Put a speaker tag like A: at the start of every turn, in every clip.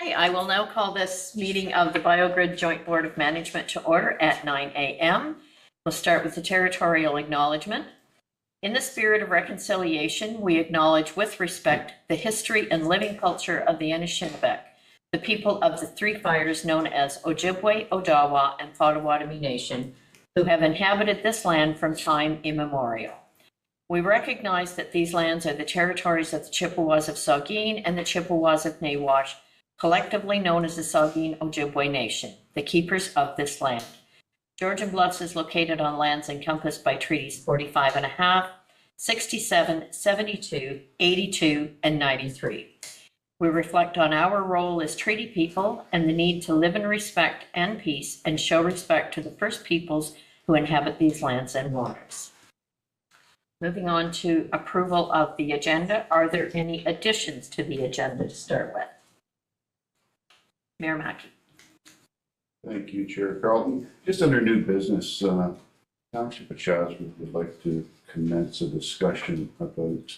A: Okay, I will now call this meeting of the BioGRID Joint Board of Management to order at 9 a.m. We'll start with the territorial acknowledgement. In the spirit of reconciliation, we acknowledge with respect the history and living culture of the Anishinaabe, the people of the three fires known as Ojibwe, Odawa, and Potawatomi Nation, who have inhabited this land from time immemorial. We recognize that these lands are the territories of the Chippewas of Saugeen and the Chippewas of Nawash, collectively known as the Saugeen Ojibwe Nation, the keepers of this land. Georgian Bluffs is located on lands encompassed by treaties 45.5, 67, 72, 82, and 93. We reflect on our role as treaty people and the need to live in respect and peace and show respect to the First Peoples who inhabit these lands and waters. Moving on to approval of the agenda. Are there any additions to the agenda to start with? Mayor Mackey.
B: Thank you, Chair Carlton. Just under new business, Township of Chatsworth would like to commence a discussion about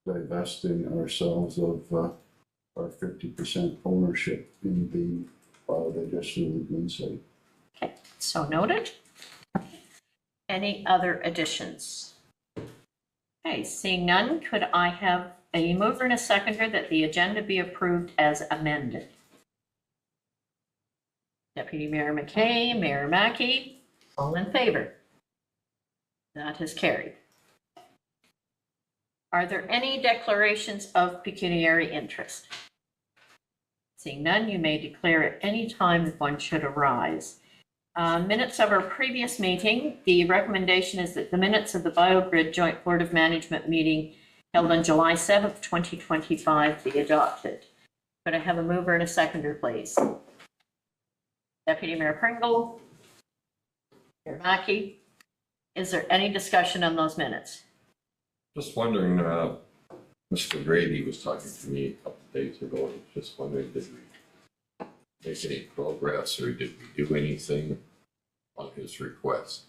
B: divesting ourselves of our 50% ownership in the biodigester lagoon site.
A: Okay, so noted. Any other additions? Okay, seeing none, could I have a mover and a seconder that the agenda be approved as amended? Deputy Mayor McKay, Mayor Mackey, all in favor? That is carried. Are there any declarations of pecuniary interest? Seeing none, you may declare at any time if one should arise. Minutes of our previous meeting, the recommendation is that the minutes of the BioGRID Joint Board of Management meeting held on July 7th, 2025 be adopted. Could I have a mover and a seconder, please? Deputy Mayor Pringle, Mayor Mackey, is there any discussion on those minutes?
C: Just wondering, Mr. Grady was talking to me a couple of days ago. Just wondering, did we make any progress or did we do anything on his request?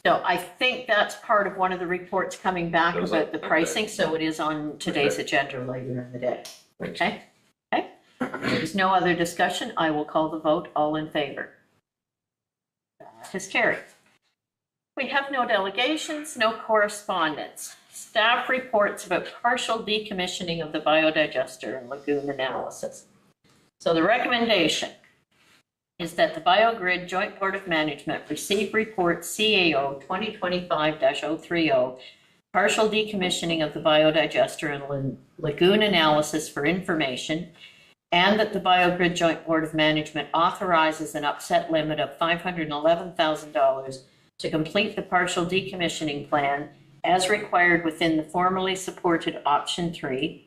A: So I think that's part of one of the reports coming back about the pricing. So it is on today's agenda later in the day. Okay. Okay. There's no other discussion. I will call the vote. All in favor? That is carried. We have no delegations, no correspondence. Staff reports about partial decommissioning of the biodigester and lagoon analysis. So the recommendation is that the BioGRID Joint Board of Management receive report CAO 2025-030, partial decommissioning of the biodigester and lagoon analysis for information, and that the BioGRID Joint Board of Management authorizes an upset limit of $511,000 to complete the partial decommissioning plan as required within the formally supported option 3,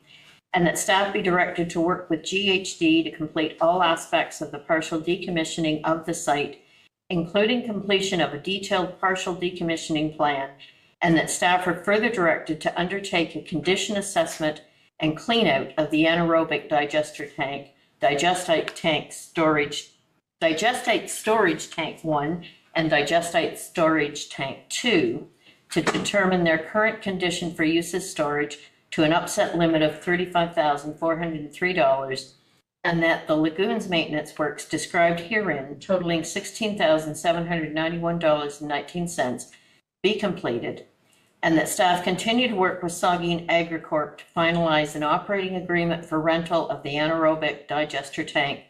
A: and that staff be directed to work with GHD to complete all aspects of the partial decommissioning of the site, including completion of a detailed partial decommissioning plan, and that staff are further directed to undertake a condition assessment and clean out of the anaerobic digester tank, digestate storage tank 1 and digestate storage tank 2 to determine their current condition for use as storage to an upset limit of $35,403, and that the lagoon's maintenance works described herein, totaling $16,791.19, be completed, and that staff continue to work with Saugeen Agricorp to finalize an operating agreement for rental of the anaerobic digester tank,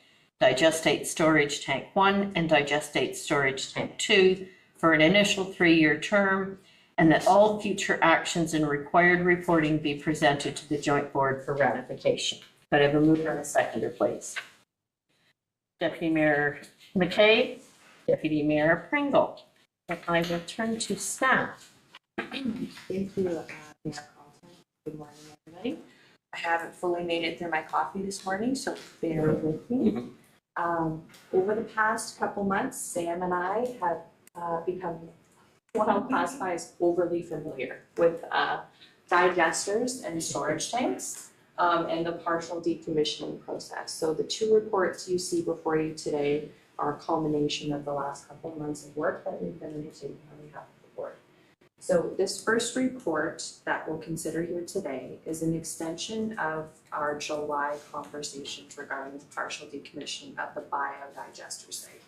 A: digestate storage tank 1 and digestate storage tank 2 for an initial 3-year term, and that all future actions and required reporting be presented to the Joint Board for ratification. Could I have a mover and a seconder, please? Deputy Mayor McKay, Deputy Mayor Pringle. And I will turn to staff.
D: Thank you, Mayor Carlton. Good morning, everybody. I haven't fully made it through my coffee this morning, so bear with me. Over the past couple months, Sam and I have become what I'll classify as overly familiar with digesters and storage tanks and the partial decommissioning process. So the 2 reports you see before you today are a culmination of the last couple of months of work that we've been undertaking on behalf of the board. So this first report that we'll consider here today is an extension of our July conversations regarding the partial decommissioning of the biodigester site.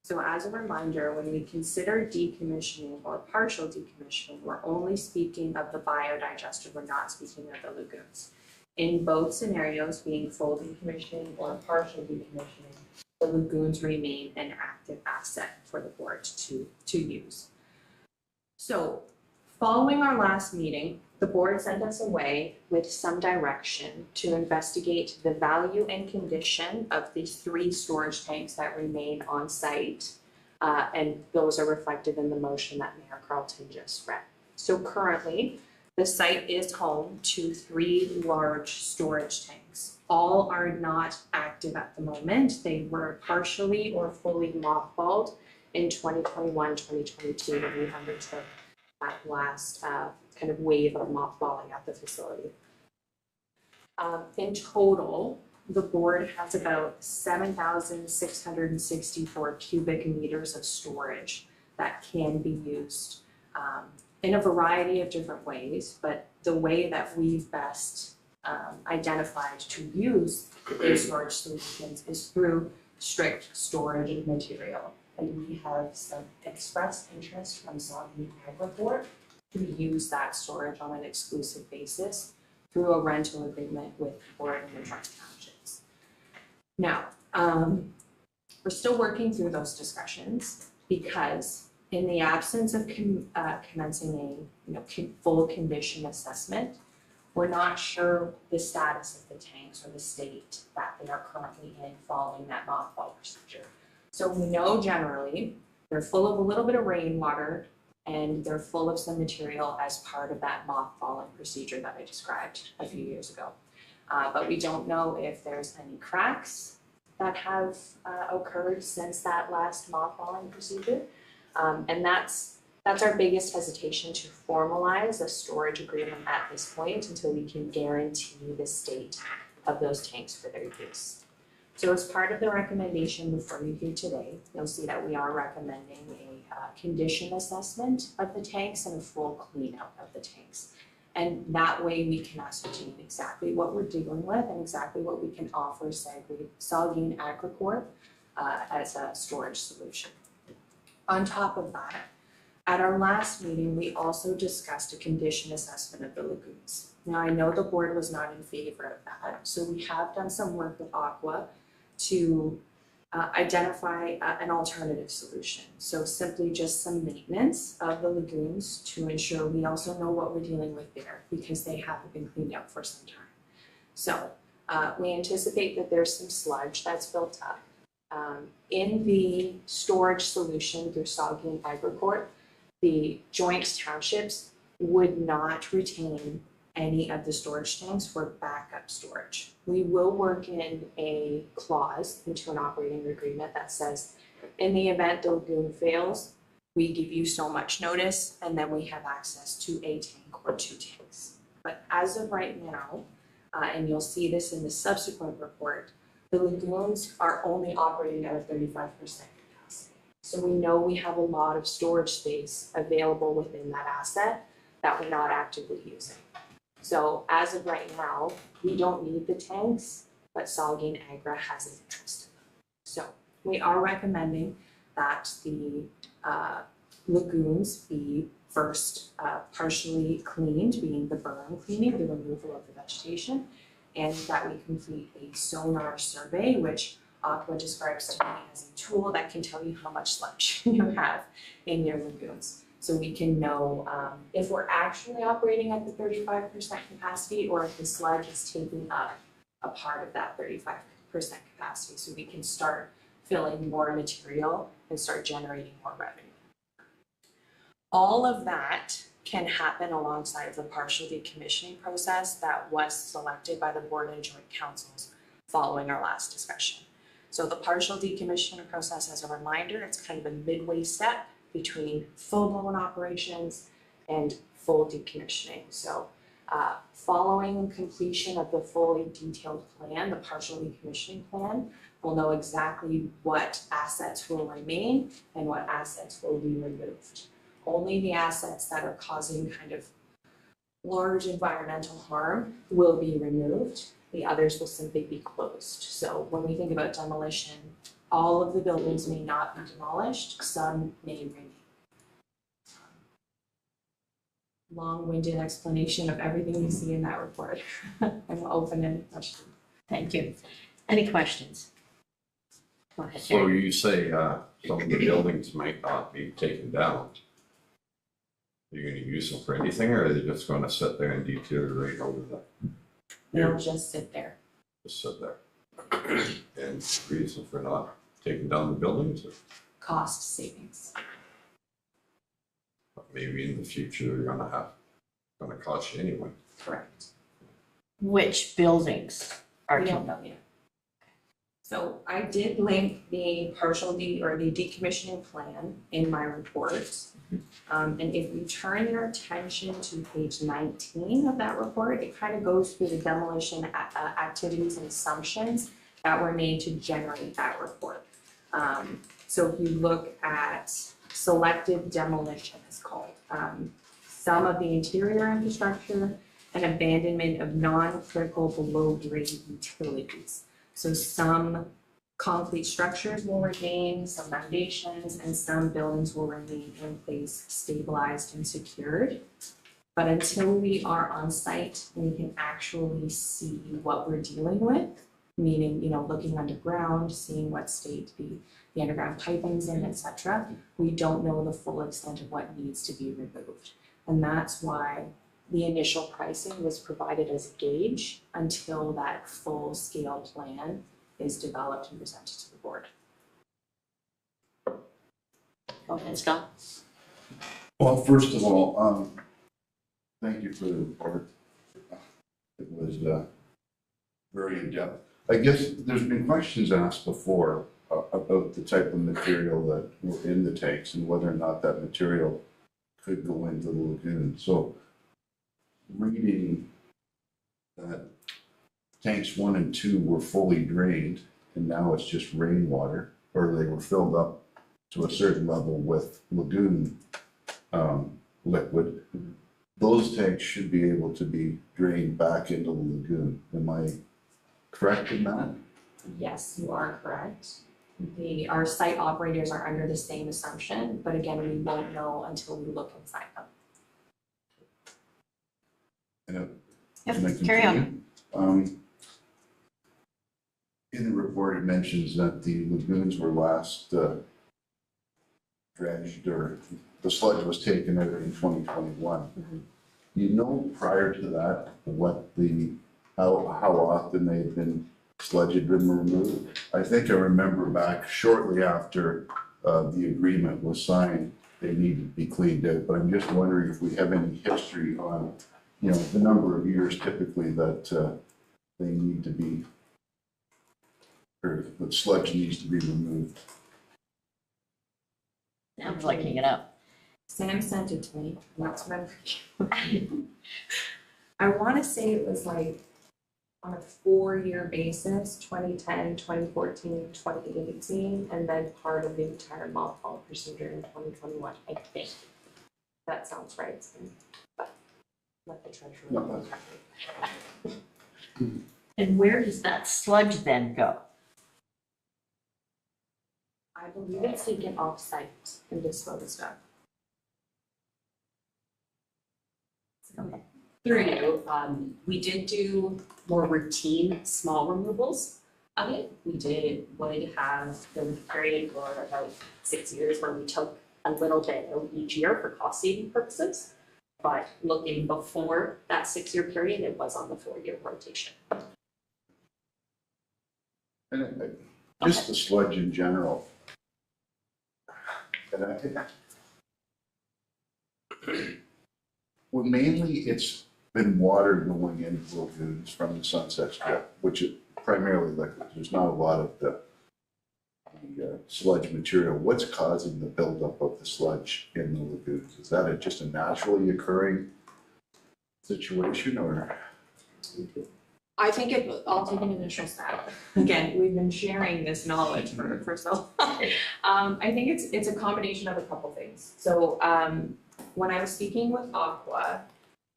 D: So as a reminder, when we consider decommissioning or partial decommissioning, we're only speaking of the biodigester, we're not speaking of the lagoons. In both scenarios, being full decommissioning or partial decommissioning, the lagoons remain an active asset for the board to use. So following our last meeting, the board sent us away with some direction to investigate the value and condition of these 3 storage tanks that remain on site. And those are reflected in the motion that Mayor Carlton just read. So currently, the site is home to 3 large storage tanks. All are not active at the moment. They were partially or fully mothballed in 2021, 2022 when we undertook that last kind of wave of mothballing at the facility. In total, the board has about 7,664 cubic meters of storage that can be used in a variety of different ways, but the way that we've best identified to use these storage solutions is through strict storage material. And we have some expressed interest from Saugeen Agriport to use that storage on an exclusive basis through a rental agreement with Oregon and Trust Townships. Now, we're still working through those discussions because in the absence of commencing a full condition assessment, we're not sure the status of the tanks or the state that they are currently in following that mothball procedure. So we know generally they're full of a little bit of rainwater and they're full of some material as part of that mothballing procedure that I described a few years ago. But we don't know if there's any cracks that have occurred since that last mothballing procedure. And that's our biggest hesitation to formalize a storage agreement at this point until we can guarantee the state of those tanks for their use. So as part of the recommendation before you here today, you'll see that we are recommending a condition assessment of the tanks and a full clean out of the tanks. And that way we can ascertain exactly what we're dealing with and exactly what we can offer Saugeen Agriport as a storage solution. On top of that, at our last meeting, we also discussed a condition assessment of the lagoons. Now, I know the board was not in favor of that, so we have done some work with Aqua to identify an alternative solution. So simply just some maintenance of the lagoons to ensure we also know what we're dealing with there because they haven't been cleaned up for some time. So we anticipate that there's some sludge that's built up. In the storage solution through Saugeen Agriport, the joint townships would not retain any of the storage tanks for backup storage. We will work in a clause into an operating agreement that says, in the event the lagoon fails, we give you so much notice and then we have access to a tank or 2 tanks. But as of right now, and you'll see this in the subsequent report, the lagoons are only operating at a 35% capacity. So we know we have a lot of storage space available within that asset that we're not actively using. So as of right now, we don't need the tanks, but Saugeen Agra has an interest in them. So we are recommending that the lagoons be first partially cleaned, being the burn cleaning, the removal of the vegetation, and that we complete a sonar survey, which Aqua describes to me as a tool that can tell you how much sludge you have in your lagoons. So we can know if we're actually operating at the 35% capacity or if the sludge is taking up a part of that 35% capacity. So we can start filling more material and start generating more revenue. All of that can happen alongside the partial decommissioning process that was selected by the board and joint councils following our last discussion. So the partial decommissioning process, as a reminder, it's kind of a midway step between full-blown operations and full decommissioning. So following completion of the fully detailed plan, the partial decommissioning plan, we'll know exactly what assets will remain and what assets will be removed. only the assets that are causing kind of large environmental harm will be removed. The others will simply be closed. So when we think about demolition, all of the buildings may not be demolished, some may remain. Long-winded explanation of everything you see in that report. I'm open to any questions.
A: Thank you. Any questions? Go ahead,
C: So
A: Jerry.
C: you say, some of the buildings might not be taken down. Are you gonna use them for anything, or are they just gonna sit there and deteriorate over the,
D: They'll just sit there.
C: just sit there? And reason for not taking down the buildings, or
D: Cost savings.
C: maybe in the future you're gonna cost you anyway.
D: Correct.
A: Which buildings are
D: We
A: to?
D: don't know yet. So I did link the the decommissioning plan in my report. And if you turn your attention to page 19 of that report, it kind of goes through the demolition activities and assumptions that were made to generate that report. So if you look at selective demolition, it's called, some of the interior infrastructure and abandonment of non-critical below-grade utilities. So some concrete structures will remain, some foundations, and some buildings will remain in place, stabilized and secured. But until we are on site, we can actually see what we're dealing with, meaning, looking underground, seeing what state the underground piping's in, et cetera. We don't know the full extent of what needs to be removed. And that's why the initial pricing was provided as a gauge until that full-scale plan is developed and presented to the board.
A: Go ahead, Scott.
B: Well, first of all, thank you for the report. It was very in-depth. I guess there's been questions asked before about the type of material that were in the tanks and whether or not that material could go into the lagoon. So reading that tanks 1 and 2 were fully drained and now it's just rainwater, or they were filled up to a certain level with lagoon liquid, those tanks should be able to be drained back into the lagoon. Am I correct in that?
D: Yes, you are correct. Our site operators are under the same assumption, but again, we won't know until we look inside them.
A: Yep,
B: Can I
A: carry on.
B: continue? In the report, it mentions that the lagoons were last dredged, or the sludge was taken out in 2021.
D: Mhm.
B: You know, prior to that, how often they had been sludge had been removed? I think I remember back shortly after the agreement was signed, they needed to be cleaned out, but I'm just wondering if we have any history on, the number of years typically that they need to be, or that sludge needs to be removed.
A: I'm looking it up.
D: Sam sent it to me, and that's what I'm I want to say it was like on a 4-year basis, 2010, 2014, 2018, and then part of the entire mothball procedure in 2021, I think. That sounds right, Sam. But let the treasurer know.
A: And where does that sludge then go?
D: I believe it's taken off-site and disposed of.
A: Okay.
E: Through you, we did do more routine, small removals of it. Would have, there was a period for about 6 years where we took a little bit of each year for cost saving purposes. But looking before that 6-year period, it was on the 4-year rotation.
B: And just the sludge in general. And well, mainly it's been water going into lagoons from the Sunset Strip, which is primarily liquid. There's not a lot of the sludge material. What's causing the buildup of the sludge in the lagoons? Is that just a naturally occurring situation, or?
D: I think I'll take an initial stab. Again, we've been sharing this knowledge for so long. I think it's a combination of a couple things. So, when I was speaking with Aqua,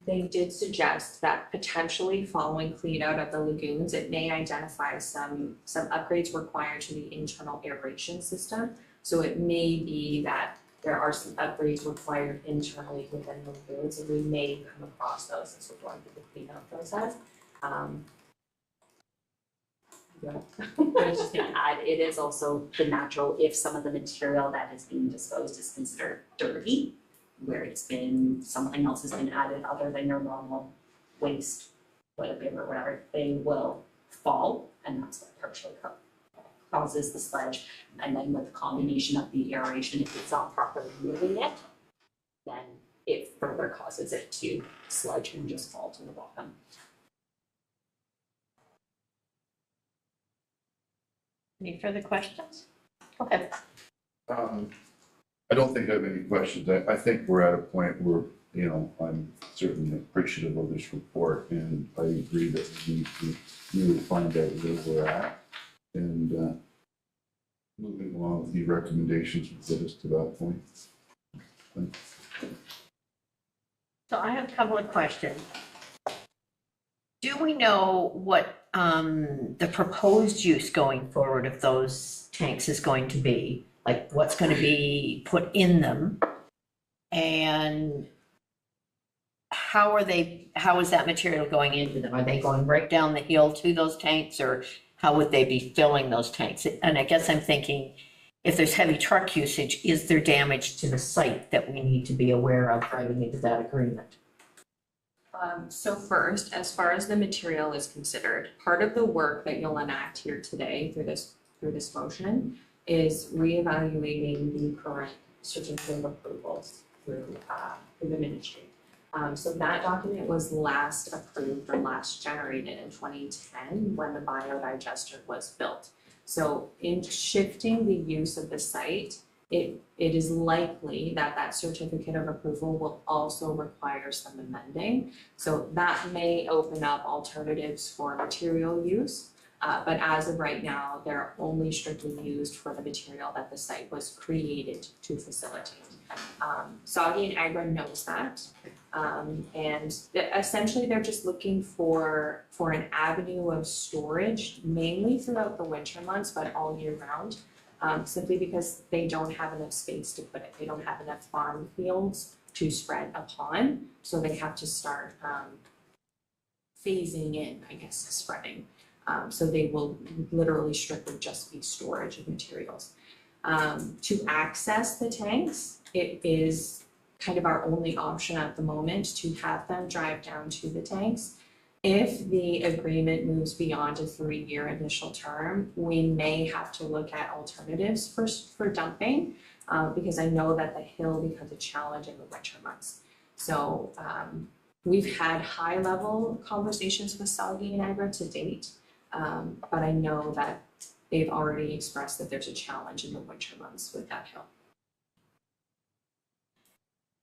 D: they did suggest that potentially following clean out of the lagoons, it may identify some upgrades required to the internal aeration system. So it may be that there are some upgrades required internally within the lagoons, and we may come across those as we're going through the cleanup process. Yeah.
E: I was just gonna add, it is also the natural, if some of the material that is being disposed is considered dirty, where it's been, something else has been added other than your normal waste, whatever, they will fall, and that's what partially causes the sludge. And then with the combination of the aeration, if it's not properly moving it, then it further causes it to sludge and just fall to the bottom.
A: Any further questions? Go ahead.
B: I don't think I have any questions. I think we're at a point where, you know, I'm certainly appreciative of this report, and I agree that we need to really find out where we're at. And moving along with the recommendations will get us to that point.
A: So I have a couple of questions. Do we know what the proposed use going forward of those tanks is going to be? Like what's going to be put in them? And how is that material going into them? Are they going right down the hill to those tanks, or how would they be filling those tanks? And I guess I'm thinking, if there's heavy truck usage, is there damage to the site that we need to be aware of writing into that agreement?
D: So first, as far as the material is considered, part of the work that you'll enact here today through this motion is reevaluating the current certificate of approvals through the ministry. So that document was last approved or last generated in 2010 when the biodigester was built. So in shifting the use of the site, it is likely that that certificate of approval will also require some amending. So that may open up alternatives for material use, but as of right now, they're only strictly used for the material that the site was created to facilitate. Soggy and Agra knows that, and essentially they're just looking for an avenue of storage, mainly throughout the winter months, but all year round. Simply because they don't have enough space to put it. They don't have enough farm fields to spread upon, so they have to start phasing in, I guess, spreading. So they will literally strictly just be storage of materials. To access the tanks, it is kind of our only option at the moment to have them drive down to the tanks. If the agreement moves beyond a 3-year initial term, we may have to look at alternatives for dumping, because I know that the hill becomes a challenge in the winter months. So we've had high-level conversations with Soggy and Agra to date, but I know that they've already expressed that there's a challenge in the winter months with that hill.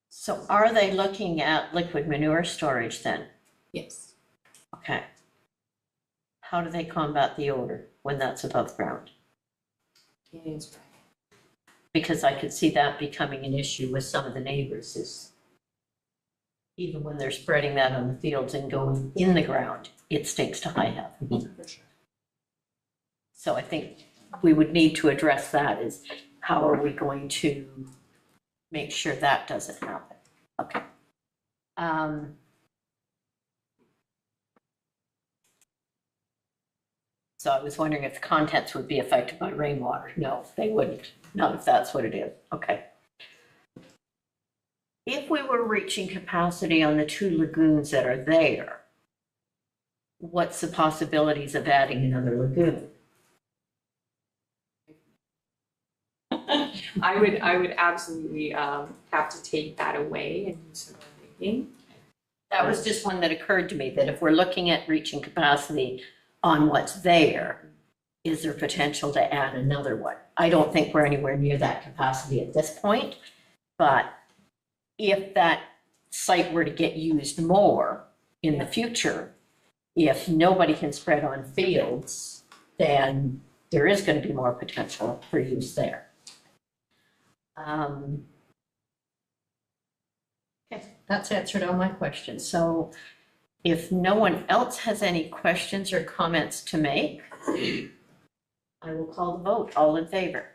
A: So are they looking at liquid manure storage then?
D: Yes.
A: Okay. How do they combat the odor when that's above ground?
D: It is right.
A: Because I could see that becoming an issue with some of the neighbors, is even when they're spreading that on the fields and going in the ground, it stinks to high heaven.
D: For sure.
A: So I think we would need to address that, is how are we going to make sure that doesn't happen? Okay. So I was wondering if the contents would be affected by rainwater. No, they wouldn't, not if that's what it is. Okay. If we were reaching capacity on the 2 lagoons that are there, what's the possibilities of adding another lagoon?
D: I would absolutely have to take that away and do some more thinking.
A: That was just one that occurred to me, that if we're looking at reaching capacity on what's there, is there potential to add another one? I don't think we're anywhere near that capacity at this point, but if that site were to get used more in the future, if nobody can spread on fields, then there is going to be more potential for use there. Okay, that's answered all my questions. So if no one else has any questions or comments to make, I will call the vote. All in favor?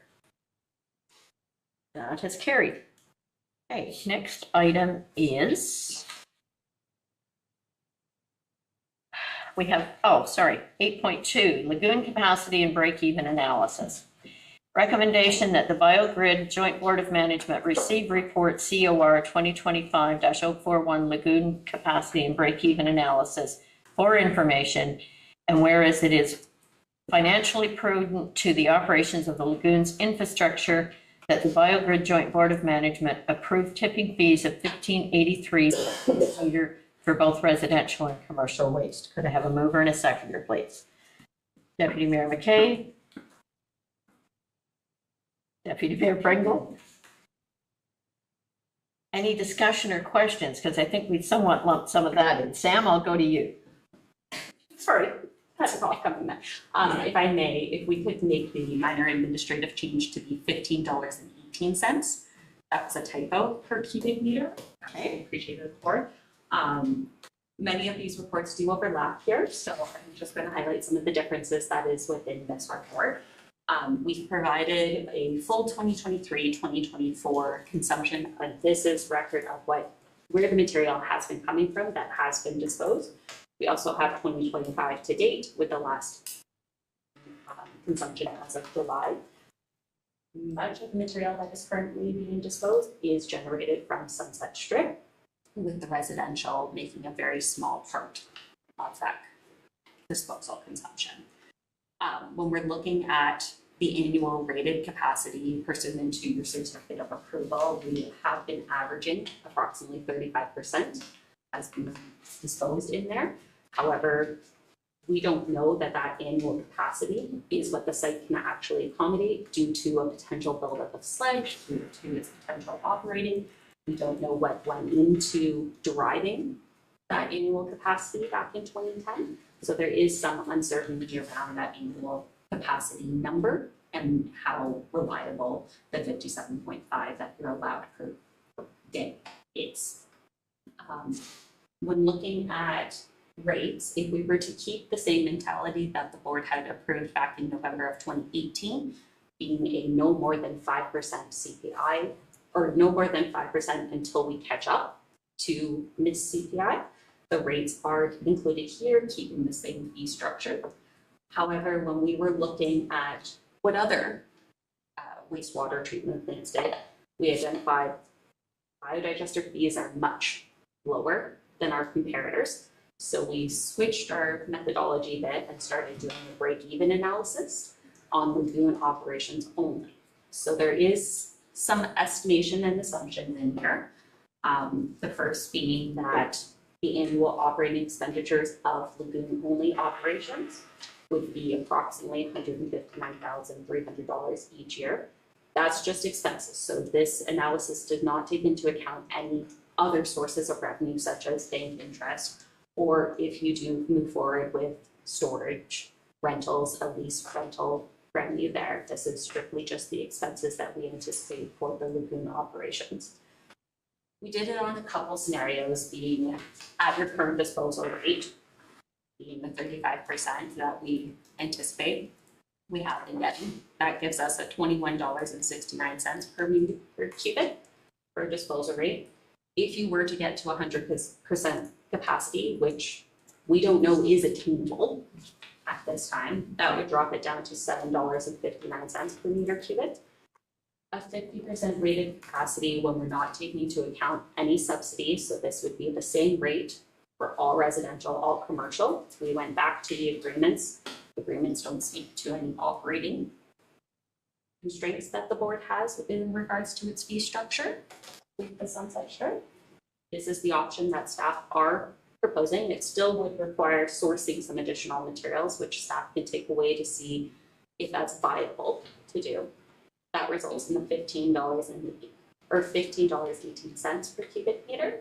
A: That has carried. Okay, next item is, we have, 8.2, lagoon capacity and break-even analysis. Recommendation that the BioGRID Joint Board of Management receive report COR 2025-041 lagoon capacity and break-even analysis for information, and whereas it is financially prudent to the operations of the lagoon's infrastructure, that the BioGRID Joint Board of Management approve tipping fees of $15.83 per liter for both residential and commercial waste. Could I have a mover and a seconder, please? Deputy Mayor McKay. Deputy Mayor Pringle. Any discussion or questions? Because I think we somewhat lumped some of that in. Sam, I'll go to you.
E: Sorry, that's a thought coming there. If I may, if we could make the minor administrative change to be $15.18. That was a typo per cubic meter. I appreciate it, Board. Many of these reports do overlap here, so I'm just going to highlight some of the differences that is within this report. We've provided a full 2023-2024 consumption, and this is record of where the material has been coming from that has been disposed. We also have 2025 to date with the last consumption as of July. Much of the material that is currently being disposed is generated from Sunset Strip, with the residential making a very small part of that disposal consumption. When we're looking at the annual rated capacity pursuant to your certificate of approval, we have been averaging approximately 35% has been disposed in there. However, we don't know that that annual capacity is what the site can actually accommodate due to a potential buildup of sludge, due to its potential operating. We don't know what went into deriving that annual capacity back in 2010. So there is some uncertainty around that annual capacity number and how reliable the 57.5 that you're allowed per day is. When looking at rates, if we were to keep the same mentality that the board had approved back in November of 2018, being a no more than 5% CPI, or no more than 5% until we catch up to missed CPI, the rates are included here, keeping the same fee structure. However, when we were looking at what other wastewater treatment plants did, we identified biodigester fees are much lower than our comparators. So we switched our methodology a bit and started doing a break-even analysis on lagoon operations only. So there is some estimation and assumption in here. The first being that the annual operating expenditures of lagoon-only operations would be approximately $159,300 each year. That's just expenses. So this analysis did not take into account any other sources of revenue, such as bank interest, or if you do move forward with storage, rentals, a lease rental revenue there. This is strictly just the expenses that we anticipate for the lagoon operations. We did it on a couple scenarios, being at your current disposal rate, being the 35% that we anticipate we have been getting. That gives us a $21.69 per cubic for disposal rate. If you were to get to 100% capacity, which we don't know is attainable at this time, that would drop it down to $7.59 per meter cubic. A 50% rated capacity when we're not taking into account any subsidies, so this would be the same rate for all residential, all commercial. We went back to the agreements. Agreements don't speak to any operating constraints that the board has in regards to its fee structure with the Sunset Strip. This is the option that staff are proposing. It still would require sourcing some additional materials, which staff can take away to see if that's viable to do. That results in the $15.18 per cubic meter.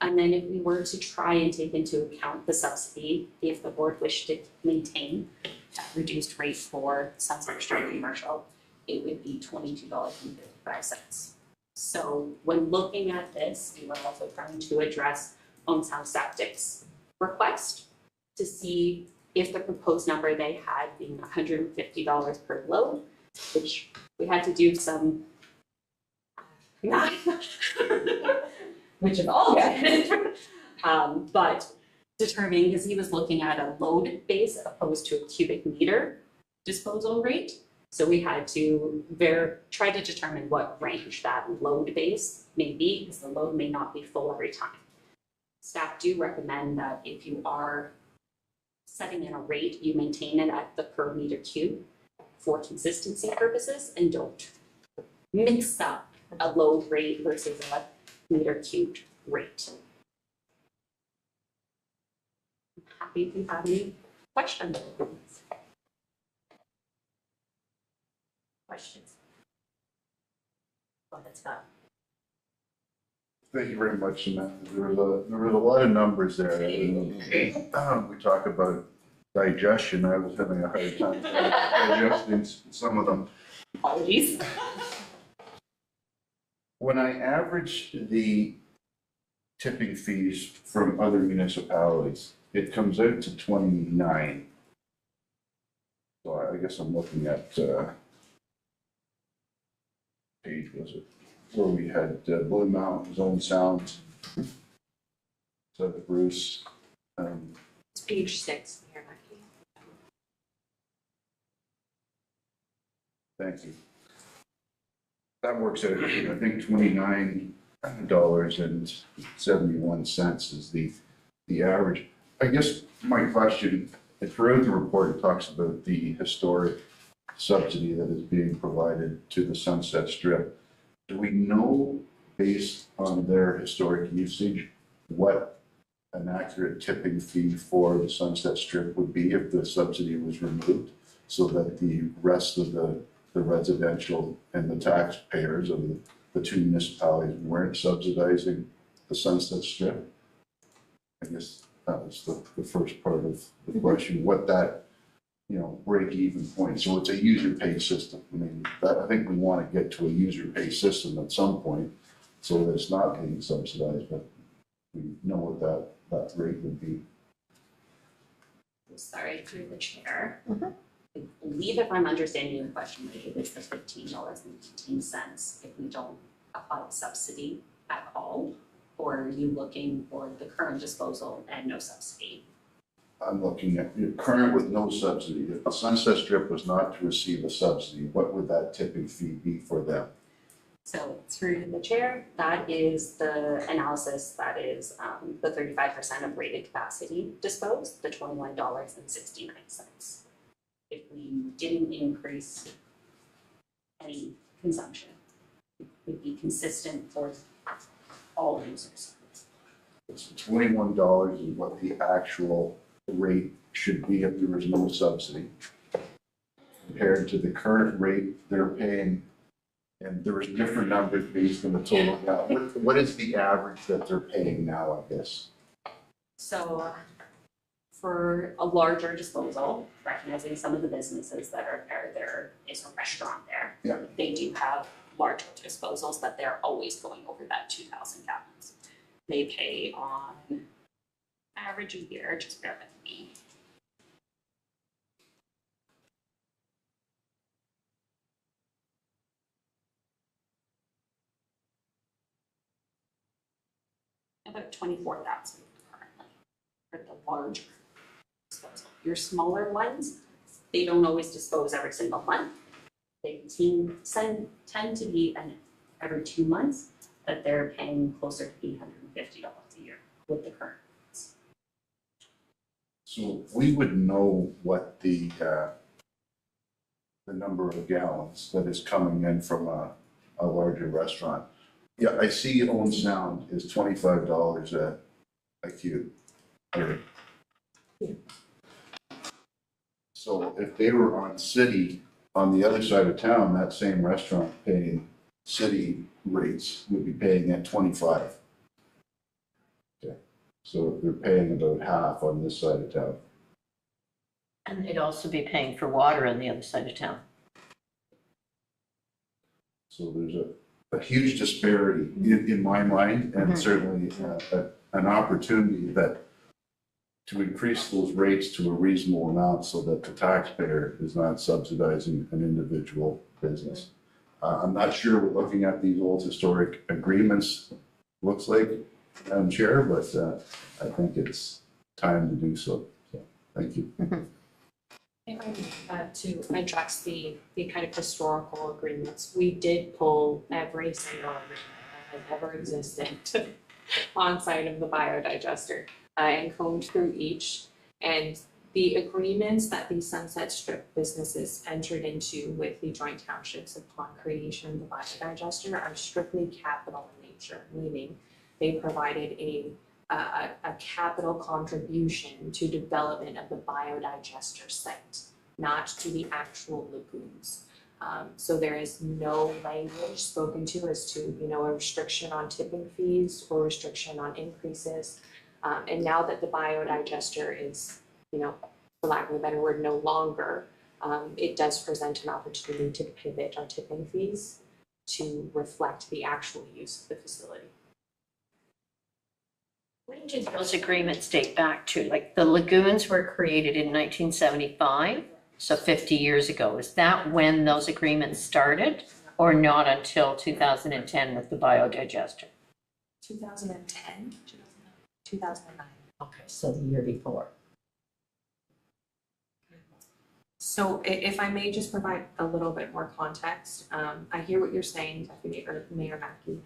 E: And then if we were to try and take into account the subsidy, if the board wished to maintain that reduced rate for Sunset Strip commercial, it would be $22.55. So when looking at this, we were also trying to address Hometown Septic's request to see if the proposed number they had being $150 per load, which we had to do some math, which is all good. But determining, because he was looking at a load base opposed to a cubic meter disposal rate. So we had to try to determine what range that load base may be, because the load may not be full every time. Staff do recommend that if you are setting in a rate, you maintain it at the per meter cube for consistency purposes and don't mix up a load rate versus a meter cubed rate. I'm happy if you have any questions.
A: Questions? Go ahead, Scott.
B: Thank you very much, Samantha. There was a lot of numbers there. We talk about digestion. I was having a hard time digesting some of them.
E: Apologies.
B: When I averaged the tipping fees from other municipalities, it comes out to 29. So I guess I'm looking at, page was it, where we had Blue Mountain, Zone Sound, so the Bruce,
D: It's page 6 here, Becky.
B: thank you. That works out, I think $29.71 is the average. I guess my question, throughout the report, it talks about the historic subsidy that is being provided to the Sunset Strip. Do we know, based on their historic usage, what an accurate tipping fee for the Sunset Strip would be if the subsidy was removed, so that the rest of the residential and the taxpayers of the two municipalities weren't subsidizing the Sunset Strip? I guess that was the first part of the question, what that, break even point. So it's a user pay system. I mean, I think we want to get to a user pay system at some point so that it's not being subsidized, but we know what that rate would be.
E: Sorry, through the chair. I believe if I'm understanding the question right, it is the $15.15 if we don't apply the subsidy at all, or are you looking for the current disposal and no subsidy?
B: I'm looking at current with no subsidy. If the Sunset Strip was not to receive a subsidy, what would that tipping fee be for them?
E: So through the chair, that is the analysis, that is the 35% of rated capacity disposed, the $21.69. If we didn't increase any consumption, it would be consistent for all users.
B: It's $21 is what the actual rate should be if there was no subsidy, compared to the current rate they're paying. And there was different numbers based on the total. Now, what is the average that they're paying now, I guess?
E: So for a larger disposal, recognizing some of the businesses that are there is a restaurant there.
B: Yeah.
E: They do have larger disposals, but they're always going over that 2,000 gallons. They pay on average a year, just bear with me. About 24,000 currently for the larger disposal. Your smaller ones, they don't always dispose every single month. They tend to be every 2 months, that they're paying closer to $850 a year with the current rates.
B: So we would know what the number of gallons that is coming in from a larger restaurant. Yeah, I see Own Sound is $25 a cube. So if they were on city, on the other side of town, that same restaurant paying city rates would be paying at 25. So they're paying about half on this side of town.
A: And they'd also be paying for water on the other side of town.
B: So there's a huge disparity in my mind, and
A: Mhm.
B: certainly an opportunity that to increase those rates to a reasonable amount so that the taxpayer is not subsidizing an individual business. I'm not sure what looking at these old historic agreements looks like, Madam Chair, but I think it's time to do so. So, thank you.
E: If I to address the kind of historical agreements, we did pull every single agreement that has ever existed on site of the biodigester and combed through each. And the agreements that the Sunset Strip businesses entered into with the joint townships upon creation of the biodigester are strictly capital in nature, meaning they provided a capital contribution to development of the biodigester site, not to the actual lagoons. So there is no language spoken to as to, a restriction on tipping fees or restriction on increases. And now that the biodigester is, for lack of a better word, no longer, it does present an opportunity to pivot our tipping fees to reflect the actual use of the facility.
A: When did those agreements date back to? Like the lagoons were created in 1975, so 50 years ago. Is that when those agreements started or not until 2010 with the biodigester?
D: 2010, 2009.
A: Okay, so the year before.
D: So if I may just provide a little bit more context, I hear what you're saying, Mayor Mackey.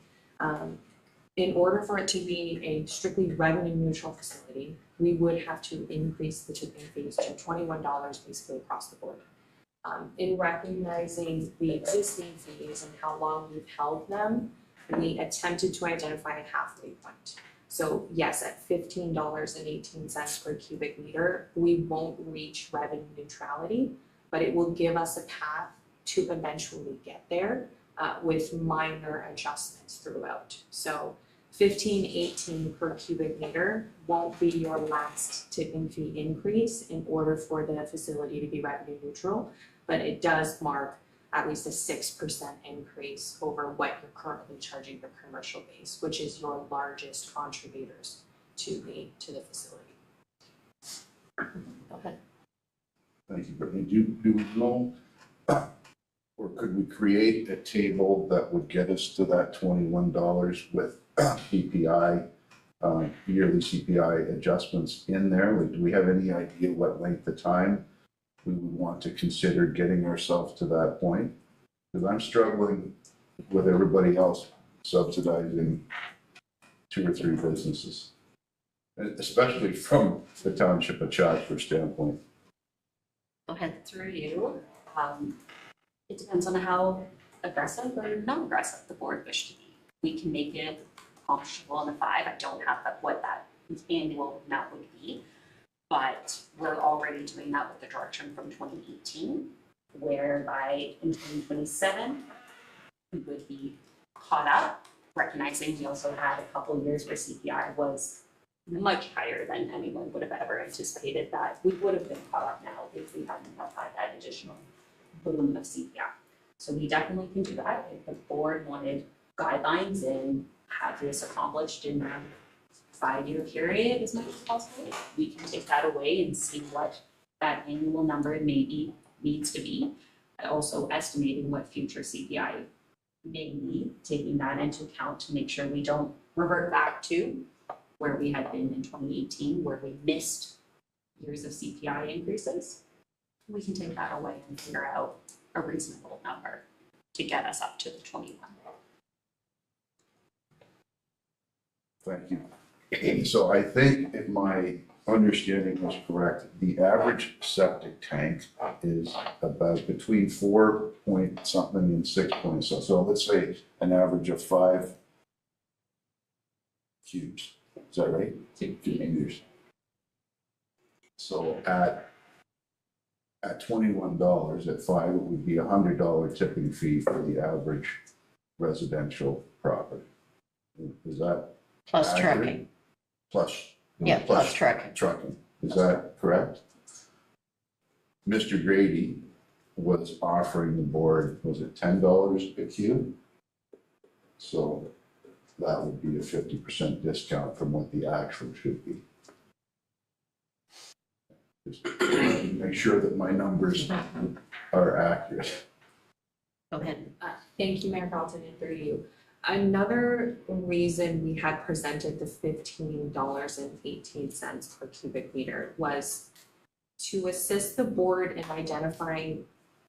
D: In order for it to be a strictly revenue neutral facility, we would have to increase the tipping fees to $21 basically across the board. In recognizing the existing fees and how long we've held them, we attempted to identify a halfway point. So yes, at $15.18 per cubic meter, we won't reach revenue neutrality, but it will give us a path to eventually get there with minor adjustments throughout. So $15.18 per cubic meter won't be your last tipping fee increase in order for the facility to be revenue neutral, but it does mark at least a 6% increase over what you're currently charging your commercial base, which is your largest contributors to the facility.
A: Okay.
B: Thank you, Brittany. Do we know, or could we create a table that would get us to that $21 with CPI, yearly CPI adjustments in there? Like, do we have any idea what length of time we would want to consider getting ourselves to that point? Because I'm struggling with everybody else subsidizing 2 or 3 businesses, especially from the Township of Chatsworth standpoint.
A: Go ahead.
E: Through you, it depends on how aggressive or not aggressive the board wish to be. We can make it accomplishable in the 5. I don't have what that annual amount would be, but we're already doing that with the direction from 2018, whereby in 2027, we would be caught up, recognizing we also had a couple of years where CPI was much higher than anyone would have ever anticipated that we would have been caught up now if we hadn't had that additional boom of CPI. So we definitely can do that. If the board wanted guidelines and have this accomplished in a 5-year period as much as possible, we can take that away and see what that annual number maybe needs to be. Also estimating what future CPI may need, taking that into account to make sure we don't revert back to where we had been in 2018, where we missed years of CPI increases. We can take that away and figure out a reasonable number to get us up to the 21.
B: Thank you. So I think if my understanding was correct, the average septic tank is about between 4 point something and 6 point something. So let's say an average of 5 cubes. Is that right? Cubic meters. So at $21 at 5, it would be $100 tipping fee for the average residential property. Is that
A: Plus
B: accurate?
A: trucking.
B: Plus
A: Yeah, plus trucking.
B: Trucking, is that correct? Mr. Grady was offering the board, was it $10 a cube? So that would be a 50% discount from what the actual should be. Just to make sure that my numbers are accurate.
A: Go ahead.
D: Thank you, Mayor Carlton, and through you. Another reason we had presented the $15.18 per cubic meter was to assist the board in identifying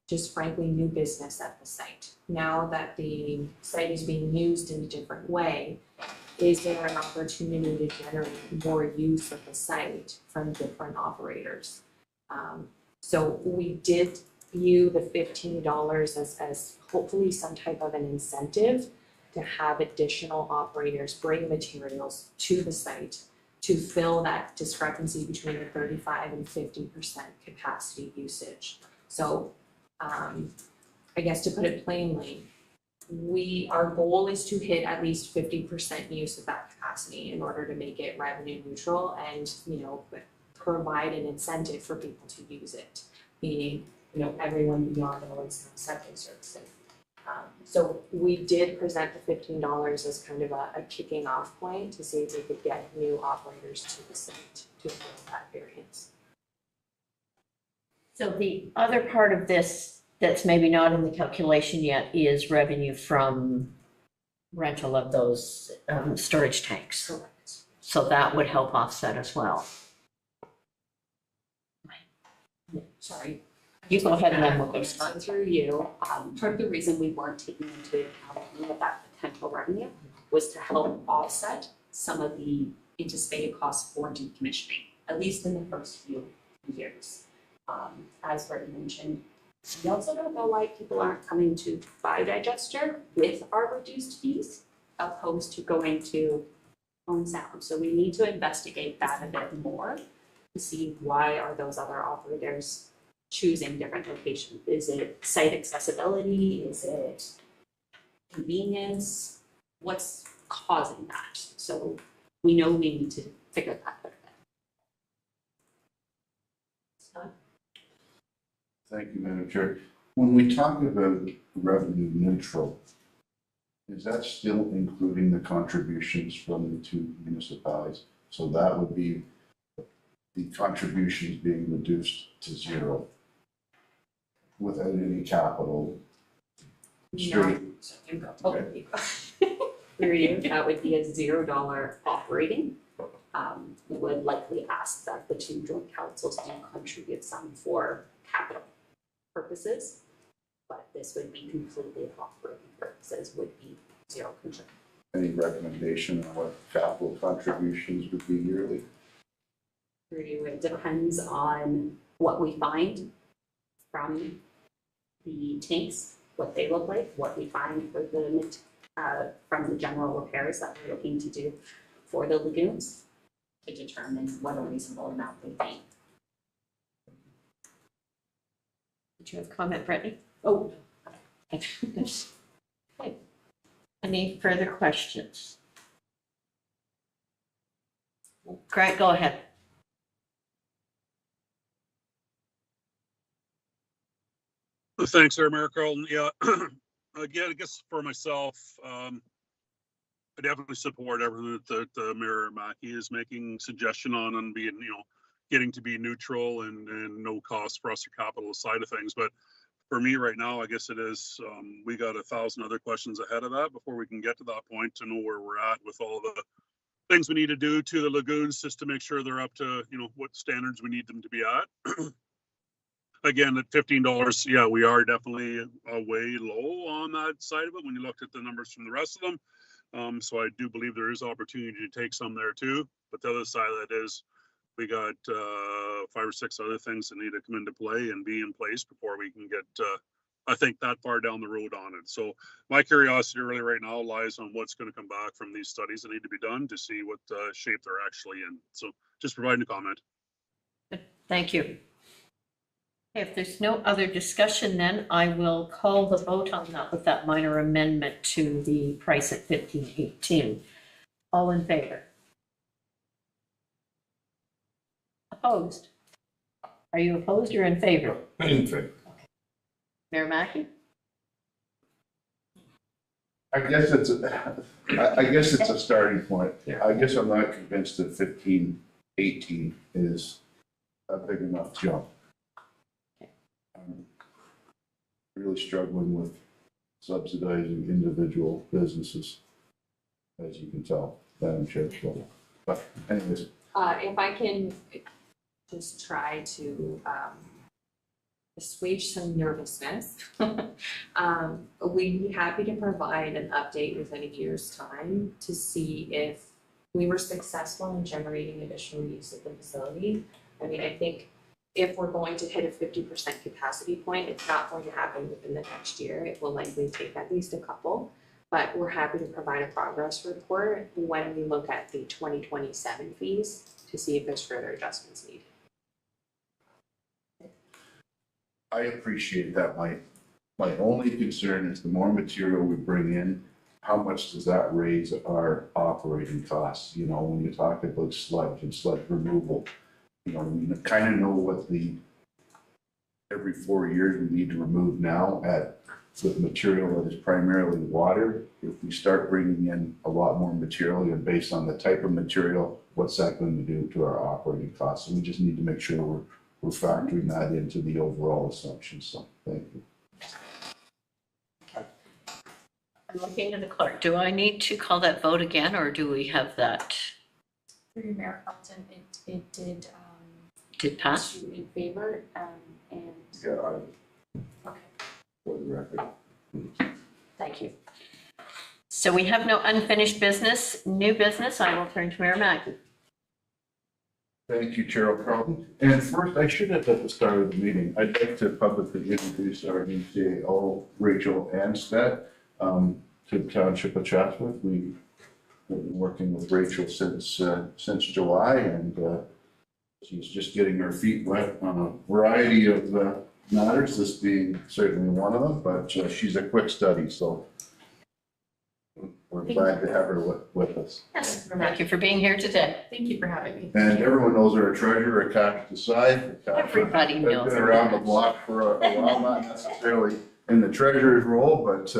D: just frankly new business at the site. Now that the site is being used in a different way, is there an opportunity to generate more use of the site from different operators? So we did view the $15 as hopefully some type of an incentive to have additional operators bring materials to the site to fill that discrepancy between the 35 and 50% capacity usage. So I guess to put it plainly, our goal is to hit at least 50% use of that capacity in order to make it revenue neutral and, provide an incentive for people to use it, meaning, everyone beyond those septic services. So we did present the $15 as kind of a kicking off point to see if we could get new operators to the site to fill that variance.
A: So the other part of this that's maybe not in the calculation yet is revenue from rental of those storage tanks.
D: Correct.
A: So that would help offset as well.
E: Sorry.
A: You go ahead and then we'll go.
E: So through you, part of the reason we weren't taking into account any of that potential revenue was to help offset some of the anticipated costs for decommissioning, at least in the first few years. As Brittany mentioned, we also don't know why people aren't coming to Biodigester with our reduced fees opposed to going to Own Sound. So we need to investigate that a bit more to see why are those other operators choosing different locations. Is it site accessibility? Is it convenience? What's causing that? So we know we need to figure that out.
B: Thank you, Madam Chair. When we talk about revenue neutral, is that still including the contributions from the two municipalities? So that would be the contributions being reduced to zero without any capital. Straight.
E: Okay. Through you, that would be a $0 operating. We would likely ask that the two joint councils do contribute some for capital purposes, but this would be completely operating purposes, would be zero control.
B: Any recommendation on what capital contributions would be yearly?
E: Through you, it depends on what we find from the tanks, what they look like, what we find for the from the general repairs that we're looking to do for the lagoons to determine what a reasonable amount would be.
A: Did you have a comment, Brittany?
E: Oh,
A: Okay. Any further questions? Grant, go ahead.
F: Thanks, Mayor Carlton. Yeah, again, I guess for myself, I definitely support everything that Mayor Mackey is making suggestion on and being, getting to be neutral and no cost for us or capital side of things. But for me right now, I guess it is, we got 1,000 other questions ahead of that before we can get to that point to know where we're at with all the things we need to do to the lagoons just to make sure they're up to, what standards we need them to be at. Again, at $15, yeah, we are definitely way low on that side of it when you looked at the numbers from the rest of them. So I do believe there is opportunity to take some there too. But the other side of that is we got 5 or 6 other things that need to come into play and be in place before we can get, I think, that far down the road on it. So my curiosity really right now lies on what's going to come back from these studies that need to be done to see what shape they're actually in. So just providing a comment.
A: Thank you. If there's no other discussion, then I will call the vote on that with that minor amendment to the price at $15.18. All in favor? Opposed? Are you opposed or in favor?
C: In favor.
A: Mayor Mackey?
B: I guess it's I guess it's a starting point.
C: Yeah.
B: I guess I'm not convinced that 15, 18 is a big enough jump. I'm really struggling with subsidizing individual businesses, as you can tell, Madam Chair. So, but anyways,
E: If I can just try to assuage some nervousness, we'd be happy to provide an update within a year's time to see if we were successful in generating additional use of the facility. I mean, I think if we're going to hit a 50% capacity point, it's not going to happen within the next year. It will likely take at least a couple, but we're happy to provide a progress report when we look at the 2027 fees to see if there's further adjustments needed.
B: I appreciate that. My only concern is the more material we bring in, how much does that raise our operating costs? You know, when you talk about sludge and sludge removal, you know, we kind of know what every 4 years we need to remove now with material that is primarily water. If we start bringing in a lot more material, and based on the type of material, what's that going to do to our operating costs? So we just need to make sure we're factoring that into the overall assumption. So thank you.
A: I'm looking at the clerk. Do I need to call that vote again, or do we have that?
D: Through Mayor Carlton, it did,
A: Did pass?
D: two in favor, and,
B: Yeah,
D: okay.
B: for the record.
A: Thank you. So we have no unfinished business. New business, I will turn to Mayor Mackey.
B: Thank you, Chair Carlton. And first, I should have at the start of the meeting, I'd like to publicly introduce our new CAO, Rachel Anstead, to the Township of Chatsworth. We've been working with Rachel since July, and she's just getting her feet wet on a variety of matters, this being certainly one of them, but she's a quick study, so we're glad to have her with us.
A: Yes, thank you for being here today.
D: Thank you for having me.
B: And everyone knows our treasurer, Cash Desai.
A: Everybody knows
B: Been around the block for a while, not necessarily in the treasurer's role, but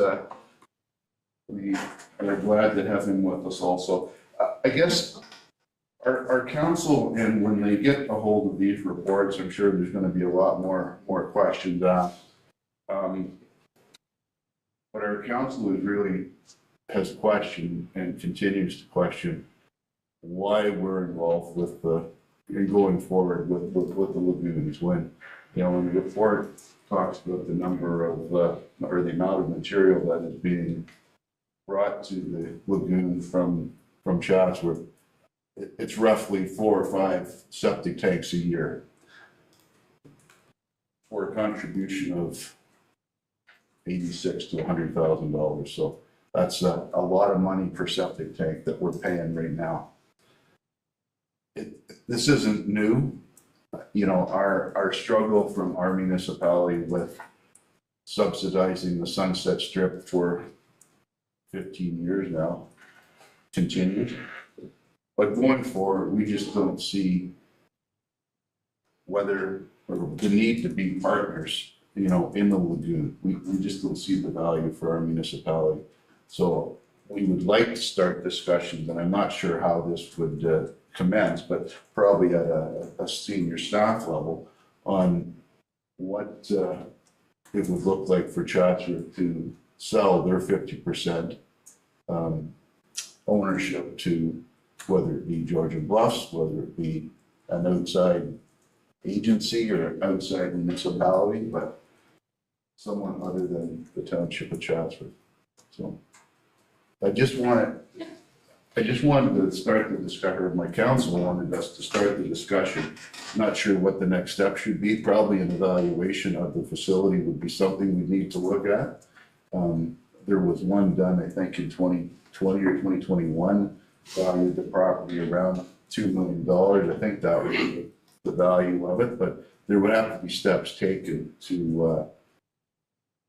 B: we are glad to have him with us also. I guess our council, and when they get a hold of these reports, I'm sure there's going to be a lot more questions asked. But our council has questioned and continues to question why we're involved with in going forward with the lagoons. When, you know, when the report talks about the number of or the amount of material that is being brought to the lagoon from Chatsworth, it's roughly 4 or 5 septic tanks a year for a contribution of $86,000 to $100,000. So that's a lot of money per septic tank that we're paying right now. This isn't new. You know, our struggle from our municipality with subsidizing the Sunset Strip for 15 years now continues. But going forward, we just don't see whether, or the need to be partners, you know, in the lagoon. We just don't see the value for our municipality. So we would like to start discussions, and I'm not sure how this would commence, but probably at a senior staff level on what it would look like for Chatsworth to sell their 50% ownership to, whether it be Georgian Bluffs, whether it be an outside agency or outside municipality, but someone other than the Township of Chatsworth. So I just wanted to start the discussion. My council wanted us to start the discussion. Not sure what the next step should be. Probably an evaluation of the facility would be something we need to look at. There was one done, I think, in 2020 or 2021, valued the property around $2 million. I think that would be the value of it, but there would have to be steps taken to,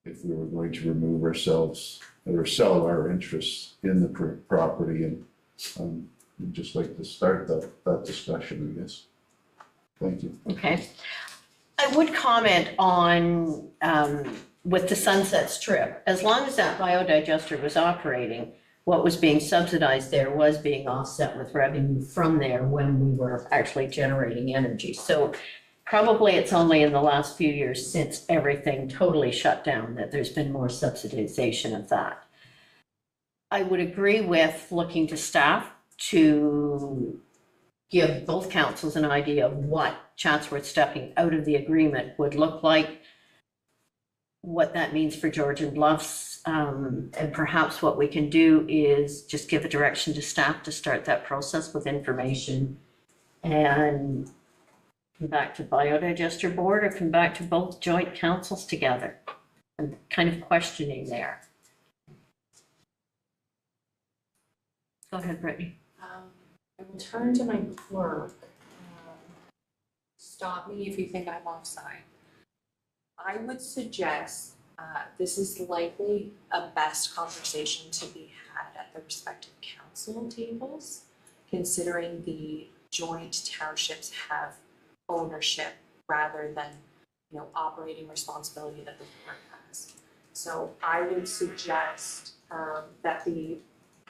B: if we were going to remove ourselves or sell our interests in the property. And we'd just like to start that discussion, I guess. Thank you.
A: Okay. I would comment on, with the Sunset Strip, as long as that biodigester was operating, what was being subsidized there was being offset with revenue from there when we were actually generating energy. So probably it's only in the last few years since everything totally shut down that there's been more subsidization of that. I would agree with looking to staff to give both councils an idea of what Chatsworth stepping out of the agreement would look like, what that means for Georgian Bluffs, and perhaps what we can do is just give a direction to staff to start that process with information and come back to Biodigester Board or come back to both joint councils together and kind of questioning there. Go ahead, Brittany.
D: I will turn to my clerk. Stop me if you think I'm offside. I would suggest this is likely a best conversation to be had at the respective council tables, considering the joint townships have ownership rather than, operating responsibility that the board has. So I would suggest that the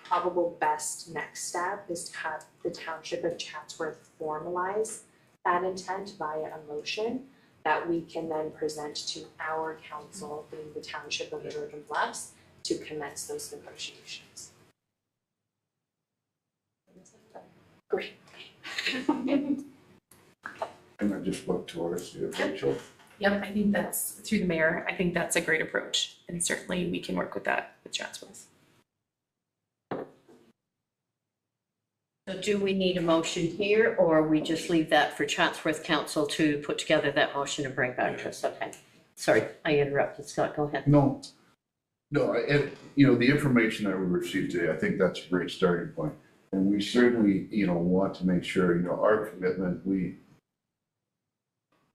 D: probable best next step is to have the township of Chatsworth formalize that intent via a motion that we can then present to our council, being the township of Georgian Bluffs, to commence those negotiations. Great.
B: And I just look towards you, Rachel.
G: Yep, I think that's, through the mayor, I think that's a great approach, and certainly we can work with that with Chatsworth.
A: So do we need a motion here, or we just leave that for Chatsworth Council to put together that motion and bring back to us? Okay. Sorry, I interrupted. Scott, go ahead.
B: No, and, the information that we received today, I think that's a great starting point. And we certainly, want to make sure, our commitment,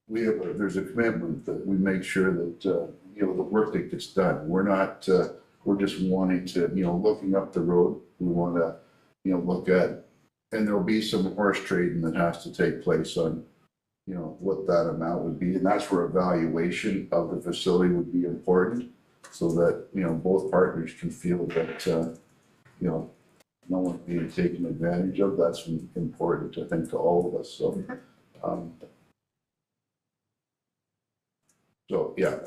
B: there's a commitment that we make sure that, the work that gets done. We're not, we're just wanting to, looking up the road, we want to, look at, and there'll be some horse trading that has to take place on, what that amount would be. And that's where evaluation of the facility would be important so that, both partners can feel that, no one's being taken advantage of. That's important, I think, to all of us. So, yeah,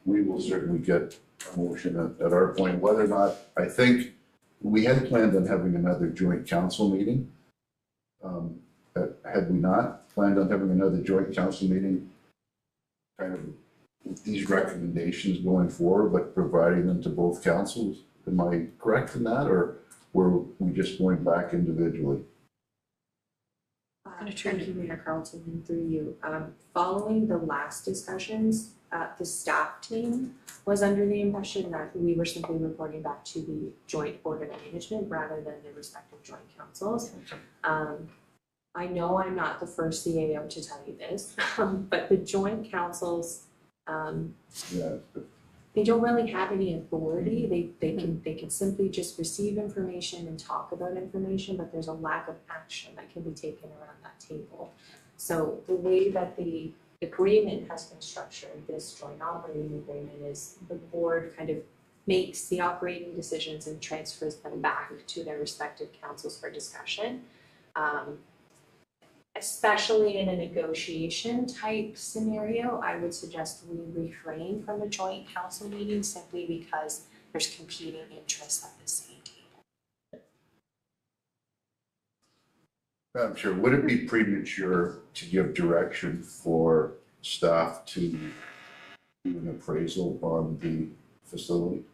B: we will certainly get a motion at our point, whether or not, I think we had planned on having another joint council meeting. Had we not planned on having another joint council meeting, kind of with these recommendations going forward, but providing them to both councils? Am I correct in that, or were we just going back individually?
D: Thank you, Mayor Carlton, and through you. Following the last discussions, the staff team was under the impression that we were simply reporting back to the joint board of management rather than the respective joint councils. I know I'm not the first CAO to tell you this, but the joint councils,
B: Yeah.
D: they don't really have any authority. They can simply just receive information and talk about information, but there's a lack of action that can be taken around that table. So the way that the agreement has been structured, this joint operating agreement, is the board kind of makes the operating decisions and transfers them back to their respective councils for discussion. Especially in a negotiation type scenario, I would suggest we refrain from a joint council meeting simply because there's competing interests at the same table.
B: I'm sure. Would it be premature to give direction for staff to do an appraisal on the facility?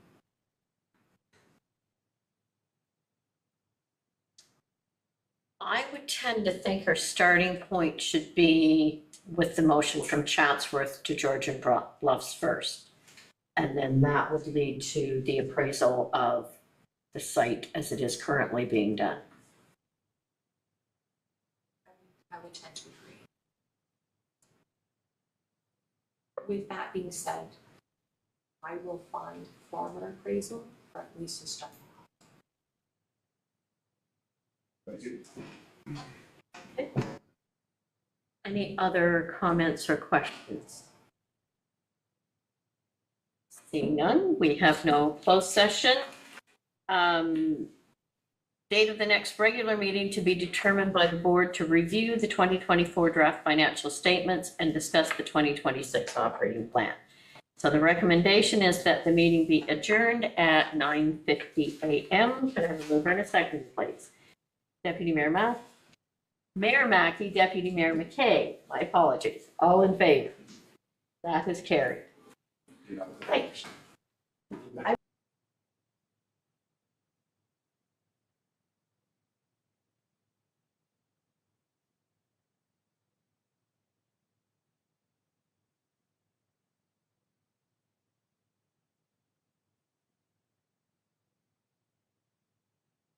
A: I would tend to think our starting point should be with the motion from Chatsworth to Georgian Bluffs first. And then that would lead to the appraisal of the site as it is currently being done.
D: I would tend to agree. With that being said, I will find formal appraisal for at least a start.
B: Thank you.
A: Any other comments or questions? Seeing none, we have no closed session. Date of the next regular meeting to be determined by the board to review the 2024 draft financial statements and discuss the 2026 operating plan. So the recommendation is that the meeting be adjourned at 9:50 a.m. Could I have a mover and a second, please? Deputy Mayor Mayor Mackey, Deputy Mayor McKay, my apologies. All in favor? That is carried. Right.